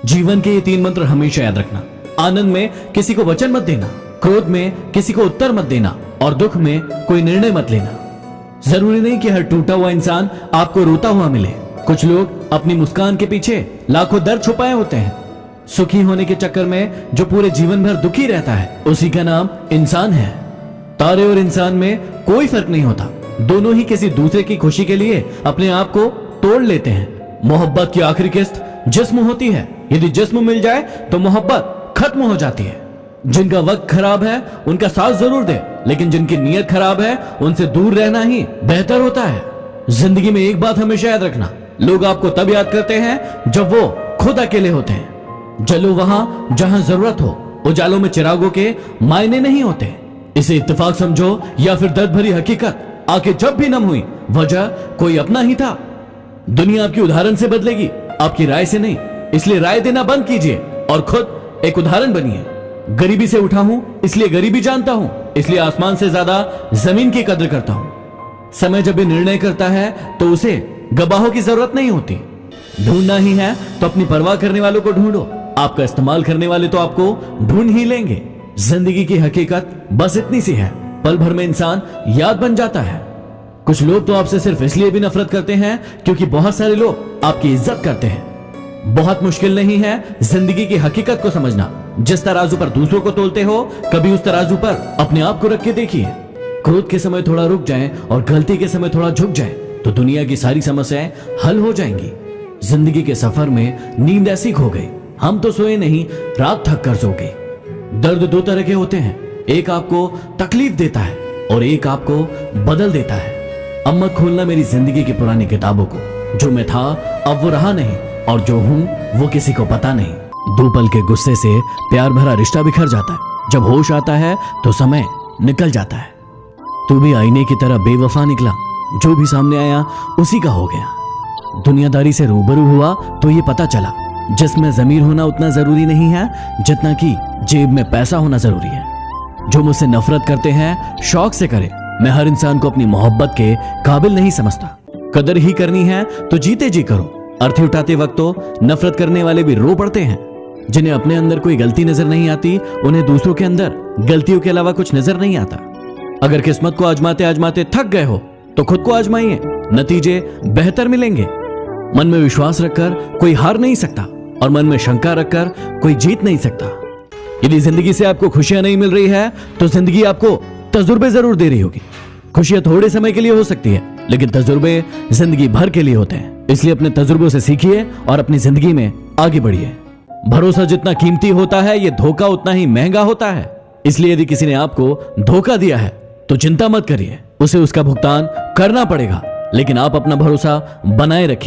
जीवन के ये 3 मंत्र हमेशा याद रखना। आनंद में किसी को वचन मत देना, क्रोध में किसी को उत्तर मत देना और दुख में कोई निर्णय मत लेना। जरूरी नहीं कि हर टूटा हुआ इंसान आपको रोता हुआ मिले। कुछ लोग अपनी मुस्कान के पीछे लाखों दर्द छुपाए होते हैं। सुखी होने के चक्कर में जो पूरे जीवन भर दुखी रहता है, उसी का नाम इंसान है। तारे और इंसान में कोई फर्क नहीं होता, दोनों ही किसी दूसरे की खुशी के लिए अपने आप को तोड़ लेते हैं। मोहब्बत की आखिरी किस्त जिस्म होती है। यदि जिस्म मिल जाए तो मोहब्बत खत्म हो जाती है। जिनका वक्त खराब है उनका साथ जरूर दे, लेकिन जिनकी नीयत खराब है उनसे दूर रहना ही बेहतर होता है। जिंदगी में एक बात हमेशा याद रखना, लोग आपको तब याद करते हैं जब वो खुद अकेले होते हैं। जलो वहां जहां जरूरत हो, उजालों में चिरागों के मायने नहीं होते। इसे इत्तेफाक समझो या फिर दर्द भरी हकीकत, आंखें जब भी नम हुई वजह कोई अपना ही था। दुनिया आपकी उदाहरण से बदलेगी, आपकी राय से नहीं। इसलिए राय देना बंद कीजिए और खुद एक उदाहरण बनिए। गरीबी से उठा हूं इसलिए गरीबी जानता हूं, इसलिए आसमान से ज्यादा जमीन की कदर करता हूं। समय जब भी निर्णय करता है तो उसे गवाहों की जरूरत नहीं होती। ढूंढना ही है तो अपनी परवाह करने वालों को ढूंढो। आपका इस्तेमाल करने वाले तो आपको ढूंढ ही लेंगे। जिंदगी की हकीकत बस इतनी सी है, पल भर में इंसान याद बन जाता है। कुछ लोग तो आपसे सिर्फ इसलिए भी नफरत करते हैं क्योंकि बहुत सारे लोग आपकी इज्जत करते हैं। बहुत मुश्किल नहीं है जिंदगी की हकीकत को समझना। जिस तराजू पर दूसरों को तोलते हो, कभी उस तराजू पर अपने आप को रख के देखिए। क्रोध के समय थोड़ा रुक जाएं और गलती के समय थोड़ा झुक जाएं तो दुनिया की सारी समस्याएं हल हो जाएंगी। जिंदगी के सफर में नींद ऐसी खो गई, हम तो सोए नहीं, रात थक कर सो गए। दर्द 2 तरह के होते हैं, एक आपको तकलीफ देता है और एक आपको बदल देता है। अब मत खोलना मेरी जिंदगी की पुरानी किताबों को। जो मैं था अब वो रहा नहीं, और जो हूं वो किसी को पता नहीं। 2 पल के गुस्से से प्यार भरा रिश्ता बिखर जाता है। जब होश आता है तो समय निकल जाता है। तू भी आईने की तरह बेवफा निकला, जो भी सामने आया उसी का हो गया। दुनियादारी से रूबरू हुआ तो ये पता चला, जिसमें जमीर होना उतना जरूरी नहीं है जितना कि जेब में पैसा होना जरूरी है। जो मुझसे नफरत करते हैं शौक से करे, मैं हर इंसान को अपनी मोहब्बत के काबिल नहीं समझता। कदर ही करनी है तो जीते जी करो। अर्थी उठाते वक्त तो नफरत करने वाले भी रो पड़ते हैं। जिन्हें अपने अंदर कोई गलती नजर नहीं आती, उन्हें दूसरों के अंदर गलतियों के अलावा कुछ नजर नहीं आता। अगर किस्मत को आजमाते आजमाते थक गए हो तो खुद को आजमाइए, नतीजे बेहतर मिलेंगे। मन में विश्वास रखकर कोई हार नहीं सकता और मन में शंका रखकर कोई जीत नहीं सकता। यदि जिंदगी से आपको खुशियां नहीं मिल रही है तो जिंदगी आपको तजुर्बे जरूर दे रही होगी। खुशियां थोड़े समय के लिए हो सकती है, लेकिन तजुर्बे जिंदगी भर के लिए होते हैं। इसलिए अपने तजुर्बों से सीखिए और अपनी जिंदगी में आगे बढ़िए। भरोसा जितना कीमती होता है, ये धोखा उतना ही महंगा होता है। इसलिए यदि किसी ने आपको धोखा दिया है तो चिंता मत करिए, उसे उसका भुगतान करना पड़ेगा, लेकिन आप अपना भरोसा बनाए रखिए।